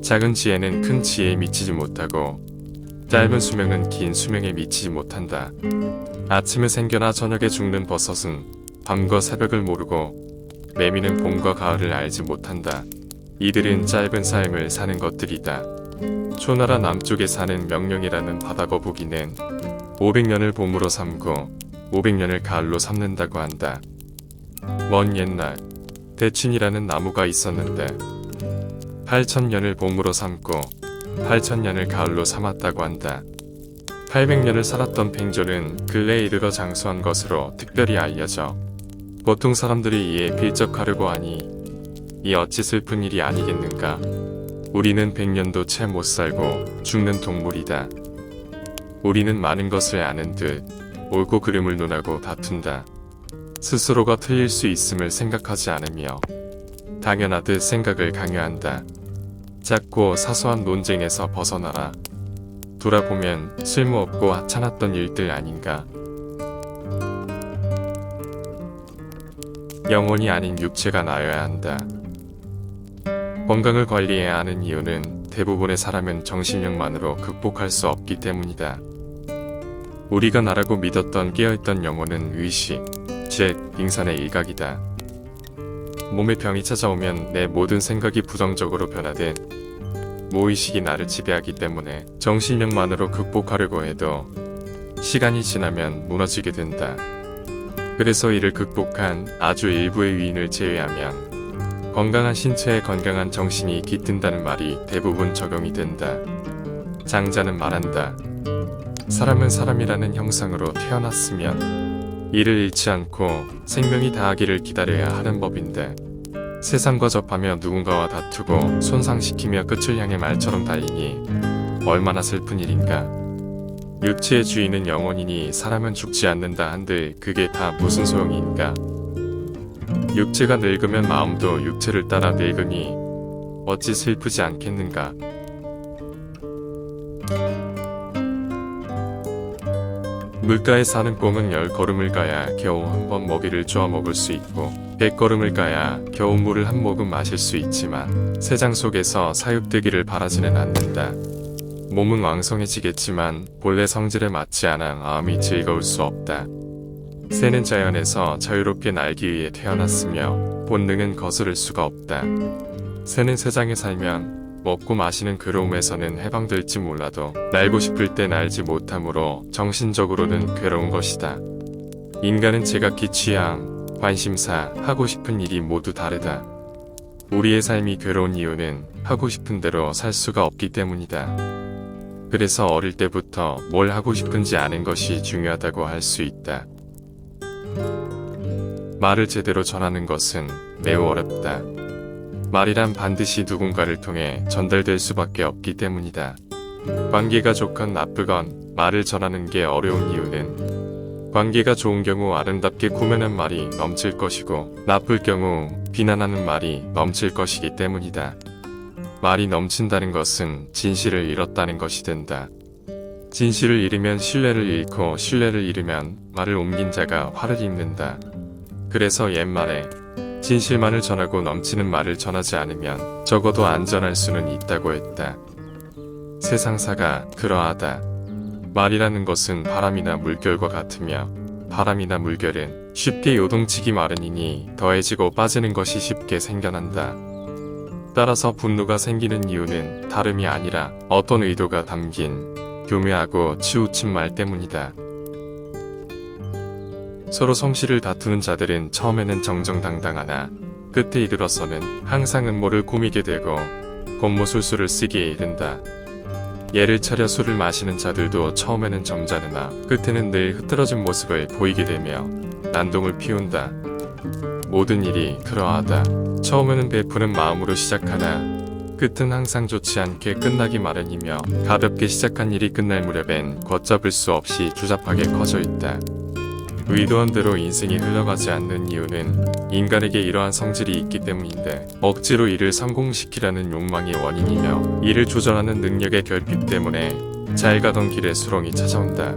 작은 지혜는 큰 지혜에 미치지 못하고 짧은 수명은 긴 수명에 미치지 못한다. 아침에 생겨나 저녁에 죽는 버섯은 밤과 새벽을 모르고 매미는 봄과 가을을 알지 못한다. 이들은 짧은 삶을 사는 것들이다. 초나라 남쪽에 사는 명령이라는 바다거북이는 500년을 봄으로 삼고 500년을 가을로 삼는다고 한다. 먼 옛날 대춘이라는 나무가 있었는데 8000년을 봄으로 삼고 8000년을 가을로 삼았다고 한다. 800년을 살았던 팽조는 근래에 이르러 장수한 것으로 특별히 알려져 보통 사람들이 이에 필적하려고 하니 이 어찌 슬픈 일이 아니겠는가. 우리는 100년도 채 못 살고 죽는 동물이다. 우리는 많은 것을 아는 듯 옳고 그름을 논하고 다툰다. 스스로가 틀릴 수 있음을 생각하지 않으며 당연하듯 생각을 강요한다. 작고 사소한 논쟁에서 벗어나라. 돌아보면 쓸모없고 하찮았던 일들 아닌가. 영혼이 아닌 육체가 나아야 한다. 건강을 관리해야 하는 이유는 대부분의 사람은 정신력만으로 극복할 수 없기 때문이다. 우리가 나라고 믿었던 깨어있던 영혼은 의식, 즉 빙산의 일각이다. 몸에 병이 찾아오면 내 모든 생각이 부정적으로 변하듯 무의식이 나를 지배하기 때문에 정신력만으로 극복하려고 해도 시간이 지나면 무너지게 된다. 그래서 이를 극복한 아주 일부의 위인을 제외하면 건강한 신체에 건강한 정신이 깃든다는 말이 대부분 적용이 된다. 장자는 말한다. 사람은 사람이라는 형상으로 태어났으면 이를 잃지 않고 생명이 다하기를 기다려야 하는 법인데 세상과 접하며 누군가와 다투고 손상시키며 끝을 향해 말처럼 달리니 얼마나 슬픈 일인가. 육체의 주인은 영혼이니 사람은 죽지 않는다 한들 그게 다 무슨 소용인가. 육체가 늙으면 마음도 육체를 따라 늙으니 어찌 슬프지 않겠는가. 물가에 사는 꽁은 10걸음을 가야 겨우 한 번 먹이를 쪼아 먹을 수 있고 100걸음을 가야 겨우 물을 한 모금 마실 수 있지만 세상 속에서 사육되기를 바라지는 않는다. 몸은 왕성해지겠지만 본래 성질에 맞지 않아 마음이 즐거울 수 없다. 새는 자연에서 자유롭게 날기 위해 태어났으며 본능은 거스를 수가 없다. 새는 세상에 살면 먹고 마시는 괴로움에서는 해방될지 몰라도 날고 싶을 때 날지 못하므로 정신적으로는 괴로운 것이다. 인간은 제각기 취향, 관심사, 하고 싶은 일이 모두 다르다. 우리의 삶이 괴로운 이유는 하고 싶은 대로 살 수가 없기 때문이다. 그래서 어릴 때부터 뭘 하고 싶은지 아는 것이 중요하다고 할 수 있다. 말을 제대로 전하는 것은 매우 어렵다. 말이란 반드시 누군가를 통해 전달될 수밖에 없기 때문이다. 관계가 좋건 나쁘건 말을 전하는 게 어려운 이유는 관계가 좋은 경우 아름답게 꾸며낸 말이 넘칠 것이고 나쁠 경우 비난하는 말이 넘칠 것이기 때문이다. 말이 넘친다는 것은 진실을 잃었다는 것이 된다. 진실을 잃으면 신뢰를 잃고 신뢰를 잃으면 말을 옮긴 자가 화를 입는다. 그래서 옛말에 진실만을 전하고 넘치는 말을 전하지 않으면 적어도 안전할 수는 있다고 했다. 세상사가 그러하다. 말이라는 것은 바람이나 물결과 같으며 바람이나 물결은 쉽게 요동치기 마련이니 더해지고 빠지는 것이 쉽게 생겨난다. 따라서 분노가 생기는 이유는 다름이 아니라 어떤 의도가 담긴 교묘하고 치우친 말 때문이다. 서로 성실을 다투는 자들은 처음에는 정정당당하나 끝에 이르러서는 항상 음모를 꾸미게 되고 겉모술수를 쓰기에 이른다. 예를 차려 술을 마시는 자들도 처음에는 점잖으나 끝에는 늘 흐트러진 모습을 보이게 되며 난동을 피운다. 모든 일이 그러하다. 처음에는 베푸는 마음으로 시작하나 끝은 항상 좋지 않게 끝나기 마련이며 가볍게 시작한 일이 끝날 무렵엔 걷잡을 수 없이 조잡하게 커져 있다. 의도한 대로 인생이 흘러가지 않는 이유는 인간에게 이러한 성질이 있기 때문인데 억지로 이를 성공시키라는 욕망이 원인이며 이를 조절하는 능력의 결핍 때문에 잘 가던 길에 수렁이 찾아온다.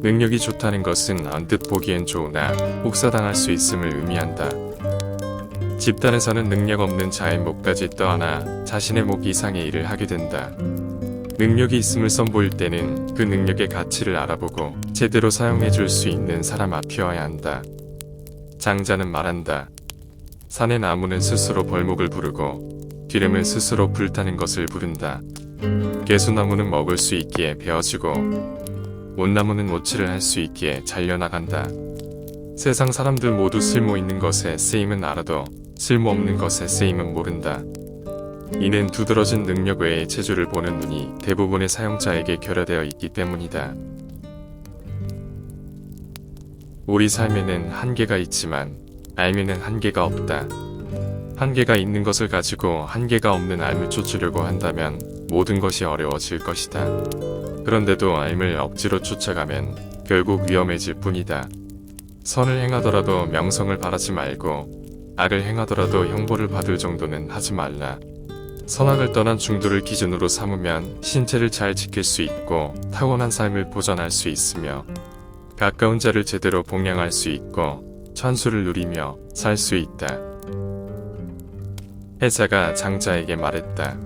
능력이 좋다는 것은 언뜻 보기엔 좋으나 혹사당할 수 있음을 의미한다. 집단에서는 능력 없는 자의 목까지 떠안아 자신의 목 이상의 일을 하게 된다. 능력이 있음을 선보일 때는 그 능력의 가치를 알아보고 제대로 사용해 줄 수 있는 사람 앞이어야 한다. 장자는 말한다. 산의 나무는 스스로 벌목을 부르고 기름은 스스로 불타는 것을 부른다. 개수나무는 먹을 수 있기에 베어지고 온나무는 오치를 할 수 있기에 잘려나간다. 세상 사람들 모두 쓸모 있는 것에 쓰임은 알아도 쓸모없는 것에 쓰임은 모른다. 이는 두드러진 능력 외의 재주를 보는 눈이 대부분의 사용자에게 결여되어 있기 때문이다. 우리 삶에는 한계가 있지만 알미는 한계가 없다. 한계가 있는 것을 가지고 한계가 없는 알을 쫓으려고 한다면 모든 것이 어려워질 것이다. 그런데도 알을 억지로 쫓아가면 결국 위험해질 뿐이다. 선을 행하더라도 명성을 바라지 말고 악을 행하더라도 형벌을 받을 정도는 하지 말라. 선악을 떠난 중도를 기준으로 삼으면 신체를 잘 지킬 수 있고 타고난 삶을 보존할 수 있으며 가까운 자를 제대로 봉양할 수 있고 천수를 누리며 살 수 있다. 해자가 장자에게 말했다.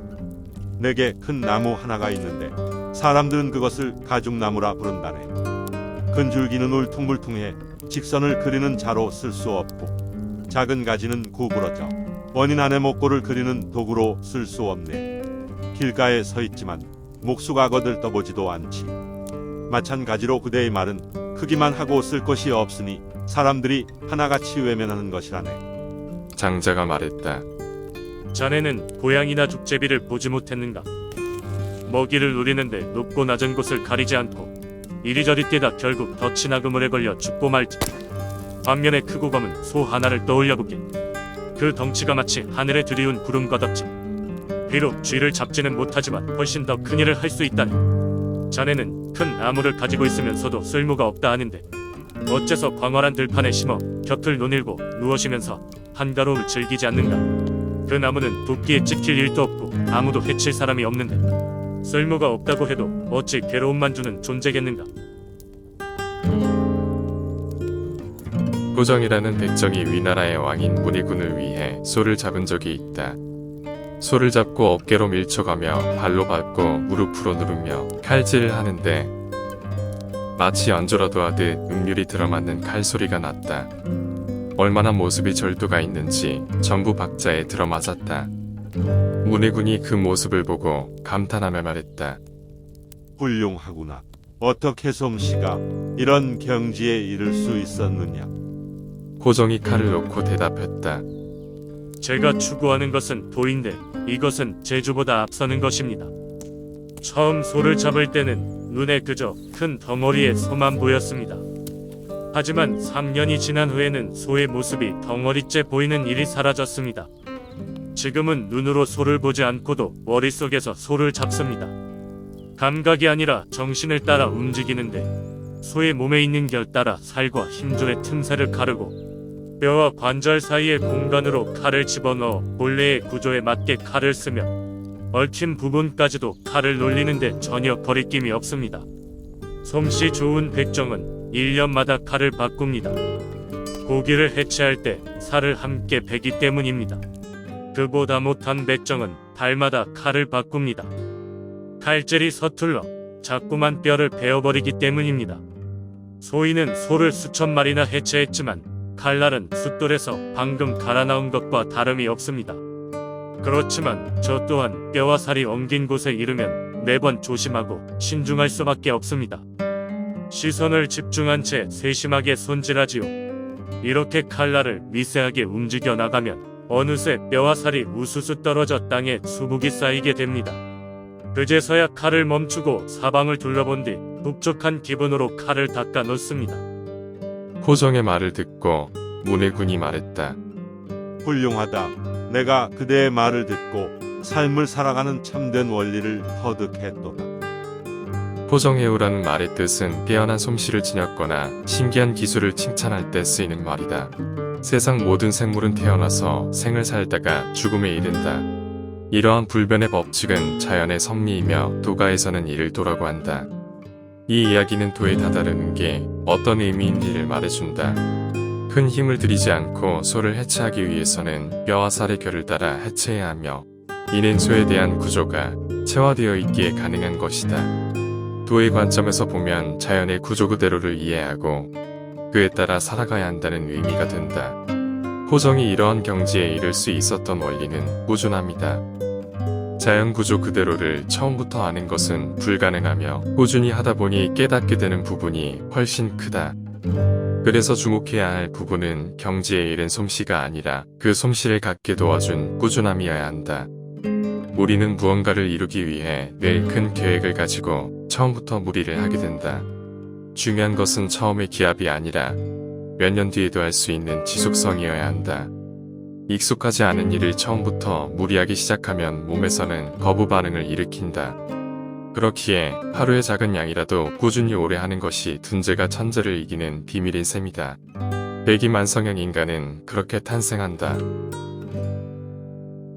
내게 큰 나무 하나가 있는데 사람들은 그것을 가죽나무라 부른다네. 큰 줄기는 울퉁불퉁해 직선을 그리는 자로 쓸 수 없고 작은 가지는 구부러져 원인 안에 목골을 그리는 도구로 쓸 수 없네. 길가에 서 있지만 목수가 거들떠보지도 않지. 마찬가지로 그대의 말은 크기만 하고 쓸 것이 없으니 사람들이 하나같이 외면하는 것이라네. 장자가 말했다. 자네는 고양이나 죽제비를 보지 못했는가? 먹이를 누리는데 높고 낮은 곳을 가리지 않고 이리저리 뛰다 결국 덫이나 그물에 걸려 죽고 말지. 반면에 크고 검은 소 하나를 떠올려보게. 그 덩치가 마치 하늘에 들이운 구름과 덮지. 비록 쥐를 잡지는 못하지만 훨씬 더 큰 일을 할 수 있다네. 자네는 큰 나무를 가지고 있으면서도 쓸모가 없다 하는데 어째서 광활한 들판에 심어 곁을 논일고 누워 쉬면서 한가로움을 즐기지 않는가? 그 나무는 도끼에 찍힐 일도 없고 아무도 해칠 사람이 없는데 쓸모가 없다고 해도 어찌 괴로움만 주는 존재겠는가? 고정이라는 백정이 위나라의 왕인 문의군을 위해 소를 잡은 적이 있다. 소를 잡고 어깨로 밀쳐가며 발로 밟고 무릎으로 누르며 칼질을 하는데 마치 연주라도 하듯 음률이 들어맞는 칼소리가 났다. 얼마나 모습이 절도가 있는지 전부 박자에 들어맞았다. 문의군이 그 모습을 보고 감탄하며 말했다. 훌륭하구나. 어떻게 솜씨가 이런 경지에 이를 수 있었느냐. 고정이 칼을 놓고 대답했다. 제가 추구하는 것은 도인데 이것은 재주보다 앞서는 것입니다. 처음 소를 잡을 때는 눈에 그저 큰 덩어리의 소만 보였습니다. 하지만 3년이 지난 후에는 소의 모습이 덩어리째 보이는 일이 사라졌습니다. 지금은 눈으로 소를 보지 않고도 머릿속에서 소를 잡습니다. 감각이 아니라 정신을 따라 움직이는데 소의 몸에 있는 결 따라 살과 힘줄의 틈새를 가르고 뼈와 관절 사이의 공간으로 칼을 집어넣어 본래의 구조에 맞게 칼을 쓰며 얽힌 부분까지도 칼을 놀리는데 전혀 거리낌이 없습니다. 솜씨 좋은 백정은 1년마다 칼을 바꿉니다. 고기를 해체할 때 살을 함께 베기 때문입니다. 그보다 못한 백정은 달마다 칼을 바꿉니다. 칼질이 서툴러 자꾸만 뼈를 베어버리기 때문입니다. 소인은 소를 수천 마리나 해체했지만 칼날은 숫돌에서 방금 갈아 나온 것과 다름이 없습니다. 그렇지만 저 또한 뼈와 살이 엉긴 곳에 이르면 매번 조심하고 신중할 수밖에 없습니다. 시선을 집중한 채 세심하게 손질하지요. 이렇게 칼날을 미세하게 움직여 나가면 어느새 뼈와 살이 우수수 떨어져 땅에 수북이 쌓이게 됩니다. 그제서야 칼을 멈추고 사방을 둘러본 뒤 북적한 기분으로 칼을 닦아 놓습니다. 고정의 말을 듣고 문의군이 말했다. 훌륭하다. 내가 그대의 말을 듣고 삶을 살아가는 참된 원리를 터득했도다. 포정해오라는 말의 뜻은 뛰어난 솜씨를 지녔거나 신기한 기술을 칭찬할 때 쓰이는 말이다. 세상 모든 생물은 태어나서 생을 살다가 죽음에 이른다. 이러한 불변의 법칙은 자연의 섭리이며 도가에서는 이를 도라고 한다. 이 이야기는 도에 다다르는 게 어떤 의미인지를 말해준다. 큰 힘을 들이지 않고 소를 해체하기 위해서는 뼈와 살의 결을 따라 해체해야 하며 이는 소에 대한 구조가 체화되어 있기에 가능한 것이다. 도의 관점에서 보면 자연의 구조 그대로를 이해하고 그에 따라 살아가야 한다는 의미가 된다. 호정이 이러한 경지에 이를 수 있었던 원리는 꾸준함이다. 자연 구조 그대로를 처음부터 아는 것은 불가능하며 꾸준히 하다 보니 깨닫게 되는 부분이 훨씬 크다. 그래서 주목해야 할 부분은 경지에 이른 솜씨가 아니라 그 솜씨를 갖게 도와준 꾸준함이어야 한다. 우리는 무언가를 이루기 위해 늘 큰 계획을 가지고 처음부터 무리를 하게 된다. 중요한 것은 처음의 기합이 아니라 몇 년 뒤에도 할 수 있는 지속성이어야 한다. 익숙하지 않은 일을 처음부터 무리하기 시작하면 몸에서는 거부 반응을 일으킨다. 그렇기에 하루의 작은 양이라도 꾸준히 오래 하는 것이 둔재가 천재를 이기는 비밀인 셈이다. 백이만성형 인간은 그렇게 탄생한다.